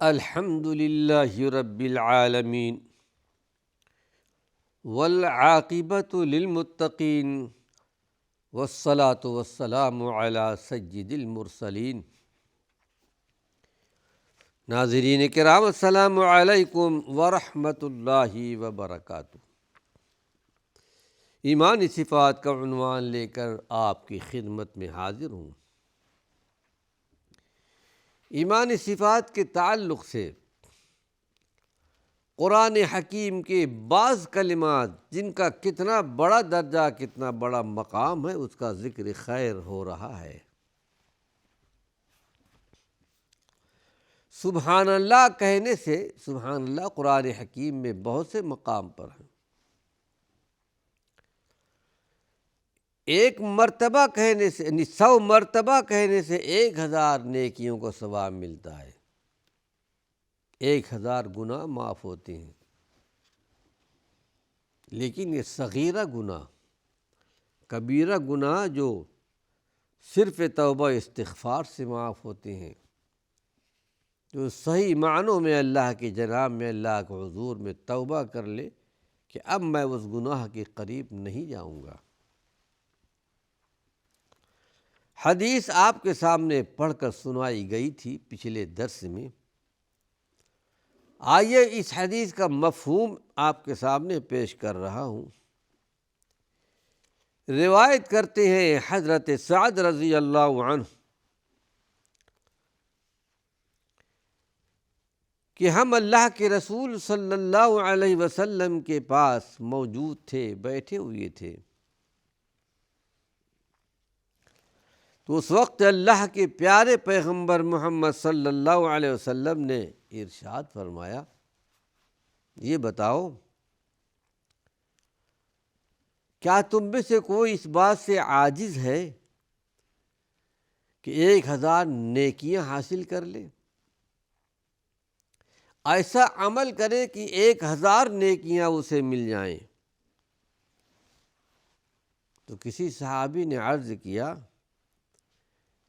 الحمد للہ رب العالمین والعاقبۃ للمتقین والصلاة والسلام علی سید المرسلین۔ ناظرین کرام، السلام علیکم ورحمۃ اللہ وبرکاتہ۔ ایمانی صفات کا عنوان لے کر آپ کی خدمت میں حاضر ہوں۔ ایمانی صفات کے تعلق سے قرآن حکیم کے بعض کلمات جن کا کتنا بڑا درجہ، کتنا بڑا مقام ہے، اس کا ذکر خیر ہو رہا ہے۔ سبحان اللہ کہنے سے، سبحان اللہ قرآن حکیم میں بہت سے مقام پر ہیں۔ ایک مرتبہ کہنے سے، یعنی 100 مرتبہ کہنے سے 1000 نیکیوں کو ثواب ملتا ہے، 1000 گناہ معاف ہوتے ہیں۔ لیکن یہ صغیرہ گناہ، کبیرہ گناہ جو صرف توبہ استغفار سے معاف ہوتے ہیں، جو صحیح معنوں میں اللہ کی جناب میں، اللہ کے حضور میں توبہ کر لے کہ اب میں اس گناہ کے قریب نہیں جاؤں گا۔ حدیث آپ کے سامنے پڑھ کر سنائی گئی تھی پچھلے درس میں۔ آئیے اس حدیث کا مفہوم آپ کے سامنے پیش کر رہا ہوں۔ روایت کرتے ہیں حضرت سعد رضی اللہ عنہ کہ ہم اللہ کے رسول صلی اللہ علیہ وسلم کے پاس موجود تھے، بیٹھے ہوئے تھے، تو اس وقت اللہ کے پیارے پیغمبر محمد صلی اللہ علیہ وسلم نے ارشاد فرمایا، یہ بتاؤ کیا تم میں سے کوئی اس بات سے عاجز ہے کہ 1000 نیکیاں حاصل کر لے؟ ایسا عمل کرے کہ 1000 نیکیاں اسے مل جائیں۔ تو کسی صحابی نے عرض کیا،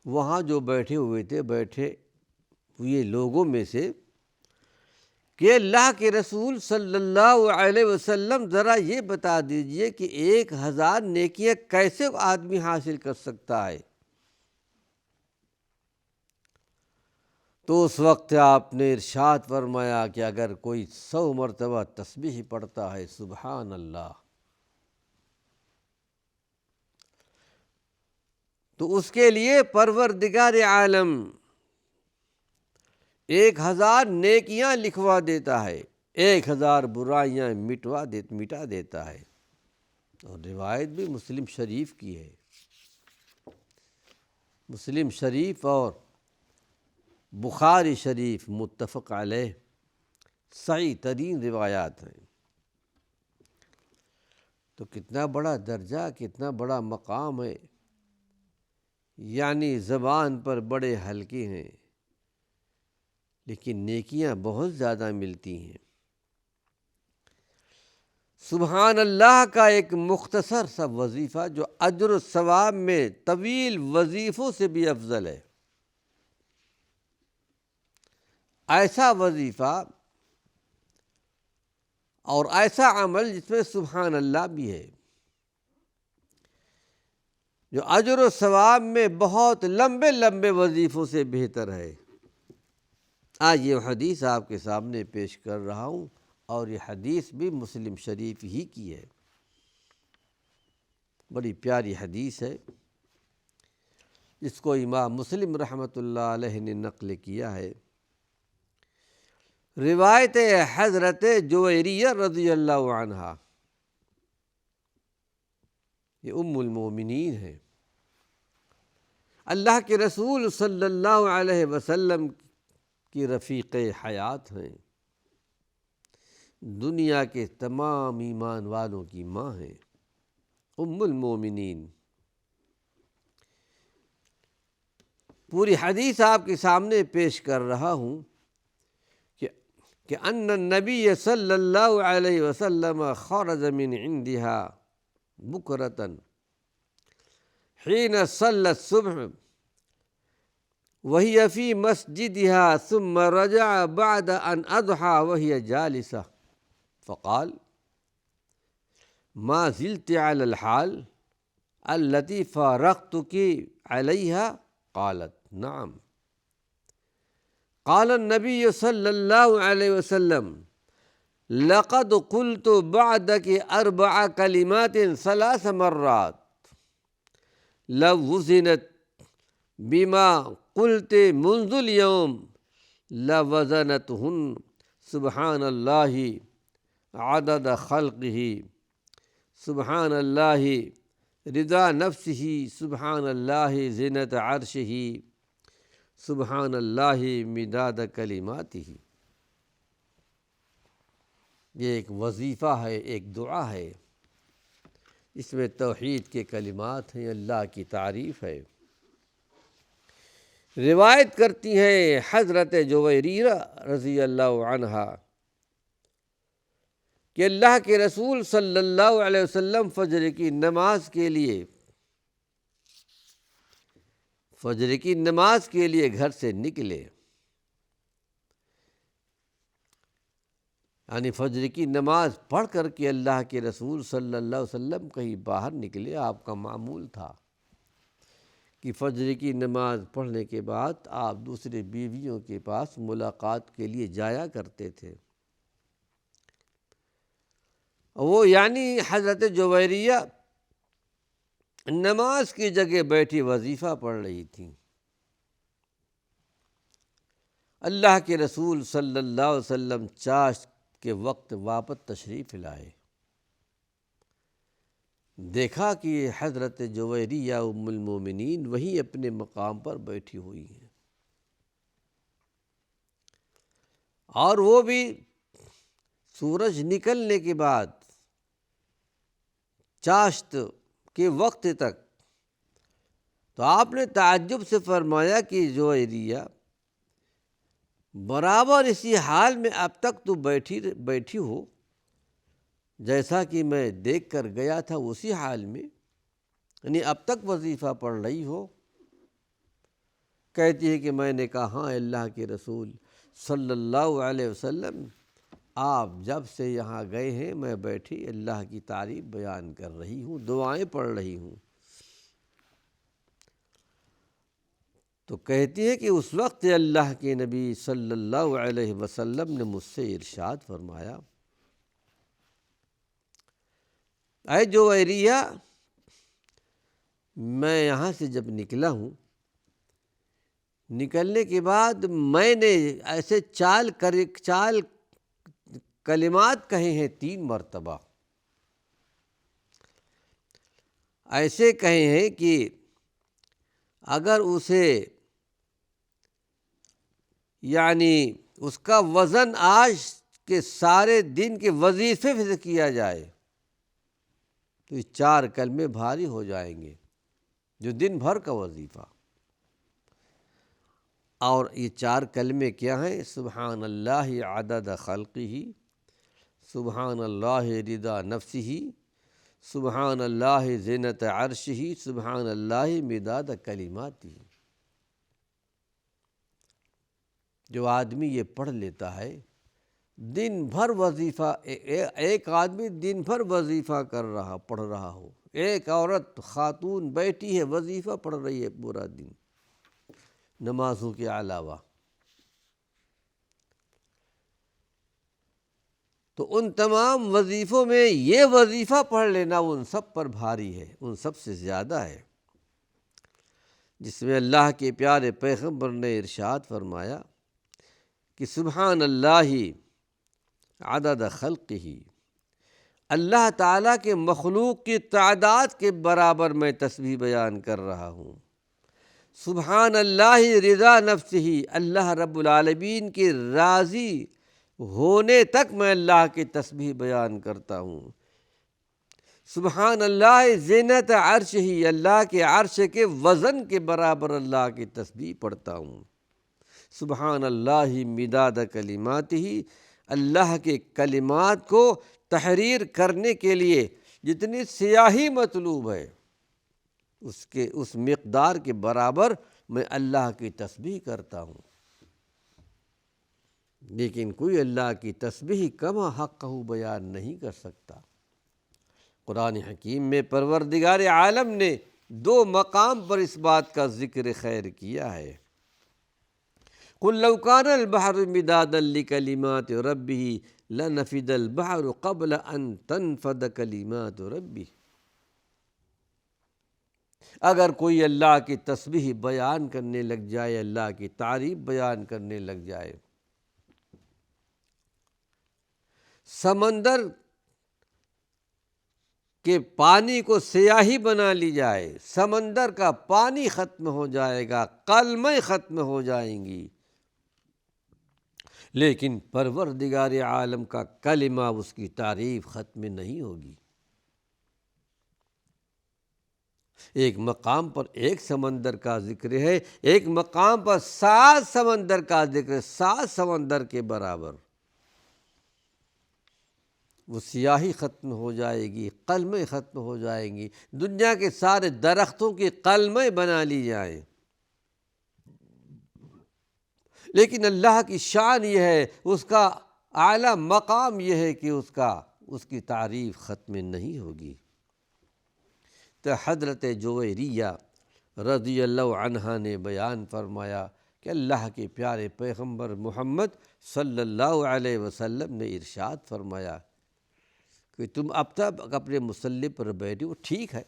وہاں جو بیٹھے ہوئے تھے، بیٹھے ہوئے لوگوں میں سے، کہ اللہ کے رسول صلی اللہ علیہ وسلم ذرا یہ بتا دیجئے کہ 1000 نیکیاں کیسے آدمی حاصل کر سکتا ہے؟ تو اس وقت آپ نے ارشاد فرمایا کہ اگر کوئی 100 مرتبہ تسبیح پڑھتا ہے، سبحان اللہ، تو اس کے لیے پروردگار عالم 1000 نیکیاں لکھوا دیتا ہے، 1000 برائیاں مٹا دیتا ہے۔ اور روایت بھی مسلم شریف کی ہے۔ مسلم شریف اور بخاری شریف متفق علیہ صحیح ترین روایات ہیں۔ تو کتنا بڑا درجہ، کتنا بڑا مقام ہے، یعنی زبان پر بڑے ہلکے ہیں لیکن نیکیاں بہت زیادہ ملتی ہیں۔ سبحان اللہ کا ایک مختصر سا وظیفہ جو اجر و ثواب میں طویل وظیفوں سے بھی افضل ہے، ایسا وظیفہ اور ایسا عمل جس میں سبحان اللہ بھی ہے، جو اجر و ثواب میں بہت لمبے لمبے وظیفوں سے بہتر ہے۔ آج یہ حدیث آپ کے سامنے پیش کر رہا ہوں، اور یہ حدیث بھی مسلم شریف ہی کی ہے۔ بڑی پیاری حدیث ہے، جس کو امام مسلم رحمۃ اللہ علیہ نے نقل کیا ہے۔ روایت حضرت جویریہ رضی اللہ عنہا، یہ ام المومنین ہے، اللہ کے رسول صلی اللہ علیہ وسلم کی رفیق حیات ہیں، دنیا کے تمام ایمان والوں کی ماں ہیں، ام المومنین۔ پوری حدیث آپ کے سامنے پیش کر رہا ہوں کہ ان النبی صلی اللہ علیہ وسلم خرج من عندها بکرة حين صلى الصبح وهي في مسجدها ثم رجع بعد أن أضحى وهي جالسة فقال ما زلت على الحال التي فارقتك عليها؟ قالت نعم. قال النبي صلى الله عليه وسلم لقد قلت بعدك 4 كلمات 3 مرات لو وزنت بما قلت منذ اليوم لوزنتهن سبحان الله عدد خلقه سبحان الله رضا نفسه سبحان الله زینت عرشه سبحان اللہ مداد کلماتہ. یہ ایک وظیفہ ہے، ایک دعا ہے، اس میں توحید کے کلمات ہیں، اللہ کی تعریف ہے. روایت کرتی ہیں حضرت جویریہ رضی اللہ عنہا کہ اللہ کے رسول صلی اللہ علیہ وسلم فجر کی نماز کے لیے گھر سے نکلے، یعنی فجر کی نماز پڑھ کر کے اللہ کے رسول صلی اللہ علیہ وسلم کہیں باہر نکلے. آپ کا معمول تھا کہ فجر کی نماز پڑھنے کے بعد آپ دوسرے بیویوں کے پاس ملاقات کے لیے جایا کرتے تھے. وہ یعنی حضرت جویریہ نماز کی جگہ بیٹھی وظیفہ پڑھ رہی تھیں. اللہ کے رسول صلی اللہ علیہ وسلم چاشت کے وقت واپس تشریف لائے. دیکھا کہ حضرت جویریہ ام المومنین وہی اپنے مقام پر بیٹھی ہوئی ہیں، اور وہ بھی سورج نکلنے کے بعد چاشت کے وقت تک. تو آپ نے تعجب سے فرمایا کہ جویریہ برابر اسی حال میں اب تک تو بیٹھی ہو جیسا کہ میں دیکھ کر گیا تھا، اسی حال میں، یعنی اب تک وظیفہ پڑھ رہی ہو. کہتی ہے کہ میں نے کہا ہاں اللہ کے رسول صلی اللہ علیہ وسلم آپ جب سے یہاں گئے ہیں میں بیٹھی اللہ کی تعریف بیان کر رہی ہوں، دعائیں پڑھ رہی ہوں. تو کہتی ہے کہ اس وقت اللہ کے نبی صلی اللہ علیہ وسلم نے مجھ سے ارشاد فرمایا اے جویریہ، میں یہاں سے جب نکلا ہوں، نکلنے کے بعد میں نے ایسے چال کلمات کہے ہیں 3 مرتبہ. ایسے کہے ہیں کہ اگر اسے یعنی اس کا وزن آج کے سارے دن کے وظیفے سے کیا جائے تو یہ 4 کلمے بھاری ہو جائیں گے، جو دن بھر کا وظیفہ. اور یہ 4 کلمے کیا ہیں؟ سبحان اللہ عدد خلقہ سبحان اللہ رضا نفسہ سبحان اللہ زینت عرشہ سبحان اللہ مداد کلماتہ. جو آدمی یہ پڑھ لیتا ہے دن بھر وظیفہ، ایک آدمی دن بھر وظیفہ پڑھ رہا ہو، ایک عورت خاتون بیٹھی ہے وظیفہ پڑھ رہی ہے پورا دن نمازوں کے علاوہ، تو ان تمام وظیفوں میں یہ وظیفہ پڑھ لینا ان سب پر بھاری ہے، ان سب سے زیادہ ہے، جس میں اللہ کے پیارے پیغمبر نے ارشاد فرمایا کہ سبحان اللہ عدد خلقہ، اللہ تعالیٰ کے مخلوق کی تعداد کے برابر میں تسبیح بیان کر رہا ہوں. سبحان اللہ رضا نفسہ، اللہ رب العالمین کے راضی ہونے تک میں اللہ کی تسبیح بیان کرتا ہوں. سبحان اللہ زینت عرشہ، اللہ کے عرش کے وزن کے برابر اللہ کی تسبیح پڑھتا ہوں. سبحان اللہ مداد کلماتہ، اللہ کے کلمات کو تحریر کرنے کے لیے جتنی سیاہی مطلوب ہے اس مقدار کے برابر میں اللہ کی تسبیح کرتا ہوں، لیکن کوئی اللہ کی تسبیح کما حقہ بیان نہیں کر سکتا۔ قرآن حکیم میں پروردگار عالم نے 2 مقام پر اس بات کا ذکر خیر کیا ہے۔ قُلْ لَوْ كَانَ الْبَحْرُ مِدَادًا لِكَلِمَاتِ رَبِّهِ لَنَفِدَ الْبَحْرُ قَبْلَ أَن تَنْفَدَ كَلِمَاتُ رَبِّهِ۔ اگر کوئی اللہ کی تسبیح بیان کرنے لگ جائے، اللہ کی تعریف بیان کرنے لگ جائے، سمندر کہ پانی کو سیاہی بنا لی جائے، سمندر کا پانی ختم ہو جائے گا، کلمیں ختم ہو جائیں گی، لیکن پروردگار عالم کا کلمہ، اس کی تعریف ختم نہیں ہوگی۔ ایک مقام پر ایک سمندر کا ذکر ہے، ایک مقام پر 7 سمندر کا ذکر ہے، 7 سمندر کے برابر۔ وہ سیاہی ختم ہو جائے گی، قلمیں ختم ہو جائیں گی، دنیا کے سارے درختوں کی قلمیں بنا لی جائیں، لیکن اللہ کی شان یہ ہے، اس کا اعلیٰ مقام یہ ہے کہ اس کی تعریف ختم نہیں ہوگی۔ تو حضرت جویریہ رضی اللہ عنہا نے بیان فرمایا کہ اللہ کے پیارے پیغمبر محمد صلی اللہ علیہ وسلم نے ارشاد فرمایا کہ تم اب تک اپنے مصلی پر بیٹھے ہو، ٹھیک ہے،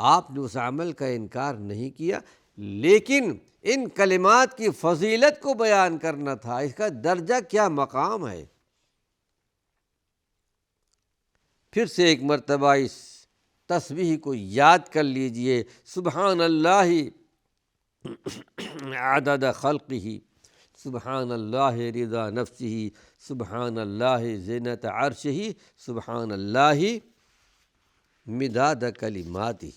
آپ نے اس عمل کا انکار نہیں کیا، لیکن ان کلمات کی فضیلت کو بیان کرنا تھا، اس کا درجہ کیا مقام ہے۔ پھر سے ایک مرتبہ اس تسبیح کو یاد کر لیجئے، سبحان اللہ عدد خلقہ، سبحان اللہ رضا نفسہ، سبحان اللہ زینت عرشہ، سبحان اللہ مداد کلماتہ۔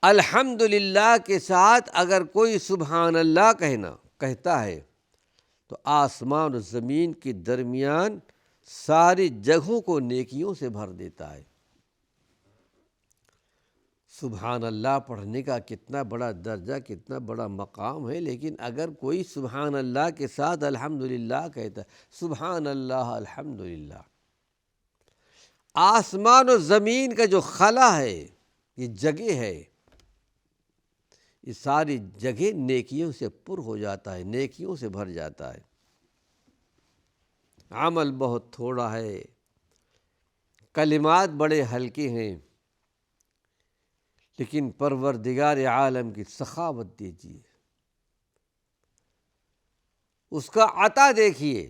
الحمدللہ کے ساتھ اگر کوئی سبحان اللہ کہتا ہے تو آسمان و زمین کے درمیان ساری جگہوں کو نیکیوں سے بھر دیتا ہے۔ سبحان اللہ پڑھنے کا کتنا بڑا درجہ، کتنا بڑا مقام ہے، لیکن اگر کوئی سبحان اللہ کے ساتھ الحمدللہ کہتا ہے، سبحان اللہ الحمدللہ، آسمان و زمین کا جو خلا ہے، یہ جگہ ہے، یہ ساری جگہ نیکیوں سے پر ہو جاتا ہے، نیکیوں سے بھر جاتا ہے۔ عمل بہت تھوڑا ہے، کلمات بڑے ہلکے ہیں، لیکن پروردگار عالم کی سخاوت دیجیے، اس کا عطا دیکھیے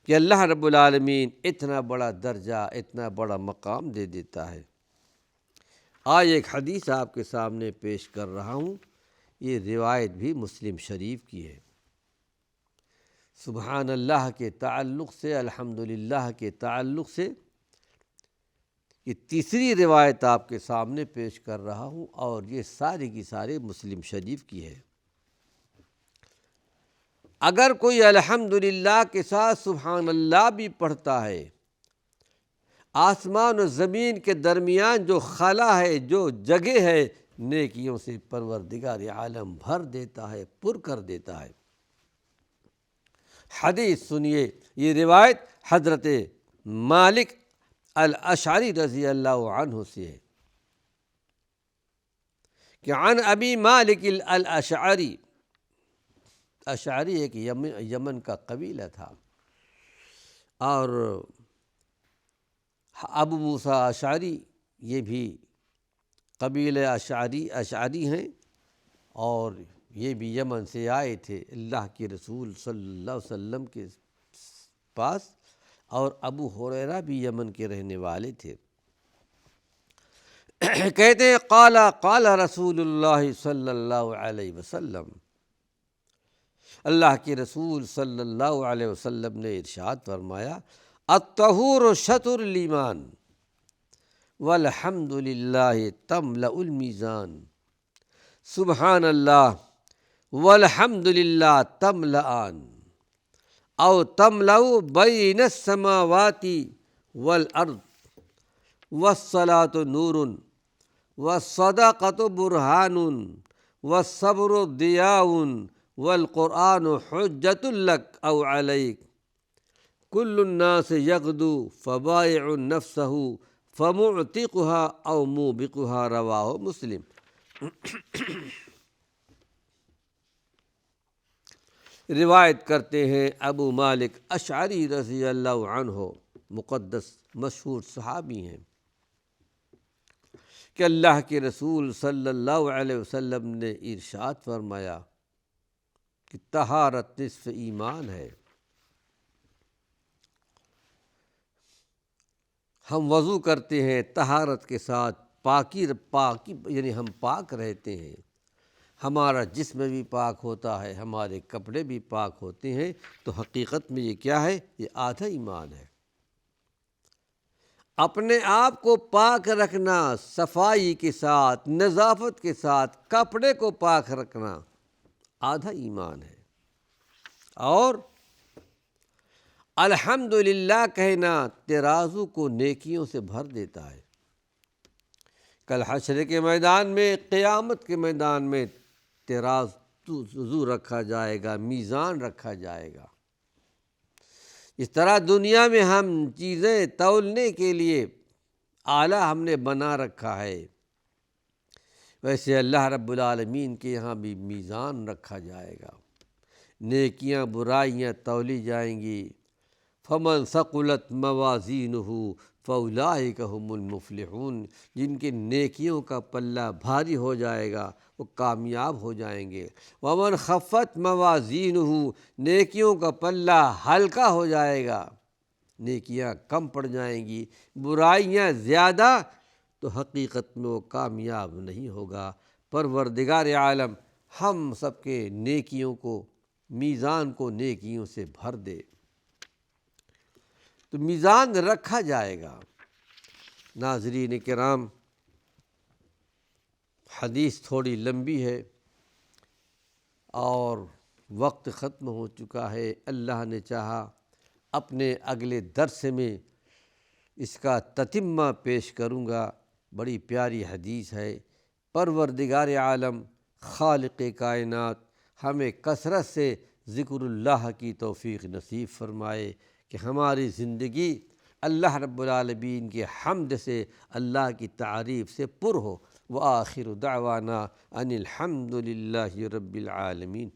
کہ اللہ رب العالمین اتنا بڑا درجہ، اتنا بڑا مقام دے دیتا ہے۔ آج ایک حدیث آپ کے سامنے پیش کر رہا ہوں، یہ روایت بھی مسلم شریف کی ہے۔ سبحان اللہ کے تعلق سے، الحمدللہ کے تعلق سے یہ تیسری روایت آپ کے سامنے پیش کر رہا ہوں، اور یہ ساری کی ساری مسلم شریف کی ہے۔ اگر کوئی الحمدللہ کے ساتھ سبحان اللہ بھی پڑھتا ہے، آسمان و زمین کے درمیان جو خلا ہے، جو جگہ ہے، نیکیوں سے پروردگار عالم بھر دیتا ہے، پر کر دیتا ہے۔ حدیث سنیے، یہ روایت حضرت مالک الاشعری رضی اللہ عنہ سے ہے کہ عن ابی مالک الاشعری، اشعری ایک یمن کا قبیلہ تھا، اور ابو موسیٰ اشعری یہ بھی قبیلہ اشعری ہیں، اور یہ بھی یمن سے آئے تھے اللہ کے رسول صلی اللہ علیہ وسلم کے پاس، اور ابو ہریرہ بھی یمن کے رہنے والے تھے۔ کہتے ہیں قال رسول اللہ صلی اللہ علیہ وسلم، اللہ کے رسول صلی اللہ علیہ وسلم نے ارشاد فرمایا، الطہور شطر الایمان والحمد للہ تملأ المیزان، سبحان اللہ والحمد للہ تملأان او تملأ بین السماوات والارض والصلاۃ نور والصدقۃ برہان والصبر ضیاء والقرآن حجۃ لک او علیک کل الناس یغدو فبائع نفسہ فمعتقها او موبقها رواہ مسلم۔ روایت کرتے ہیں ابو مالک اشعری رضی اللہ عنہ، مقدس مشہور صحابی ہیں، کہ اللہ کے رسول صلی اللہ علیہ وسلم نے ارشاد فرمایا کہ طہارت نصف ایمان ہے۔ ہم وضو کرتے ہیں طہارت کے ساتھ، پاکی یعنی ہم پاک رہتے ہیں، ہمارا جسم بھی پاک ہوتا ہے، ہمارے کپڑے بھی پاک ہوتے ہیں، تو حقیقت میں یہ کیا ہے؟ یہ آدھا ایمان ہے۔ اپنے آپ کو پاک رکھنا، صفائی کے ساتھ، نظافت کے ساتھ، کپڑے کو پاک رکھنا آدھا ایمان ہے۔ اور الحمدللہ کہنا ترازو کو نیکیوں سے بھر دیتا ہے۔ کل حشر کے میدان میں، قیامت کے میدان میں ترازو رکھا جائے گا، میزان رکھا جائے گا۔ اس طرح دنیا میں ہم چیزیں تولنے کے لیے آلہ ہم نے بنا رکھا ہے، ویسے اللہ رب العالمین کے یہاں بھی میزان رکھا جائے گا، نیکیاں برائیاں تولی جائیں گی۔ فمن ثقلت موازینہ فاولئک هم المفلحون، جن کے نیکیوں کا پلہ بھاری ہو جائے گا وہ کامیاب ہو جائیں گے۔ ومن خفت موازینہ، نیکیوں کا پلہ ہلکا ہو جائے گا، نیکیاں کم پڑ جائیں گی، برائیاں زیادہ، تو حقیقت میں وہ کامیاب نہیں ہوگا۔ پروردگار عالم ہم سب کے نیکیوں کو، میزان کو نیکیوں سے بھر دے۔ تو میزان رکھا جائے گا۔ ناظرین کرام، حدیث تھوڑی لمبی ہے اور وقت ختم ہو چکا ہے۔ اللہ نے چاہا اپنے اگلے درس میں اس کا تتمہ پیش کروں گا۔ بڑی پیاری حدیث ہے۔ پروردگار عالم خالق کائنات ہمیں کثرت سے ذکر اللہ کی توفیق نصیب فرمائے کہ ہماری زندگی اللہ رب العالمین کے حمد سے، اللہ کی تعریف سے پر ہو۔ وآخر دعوانا ان الحمد للہ رب العالمین۔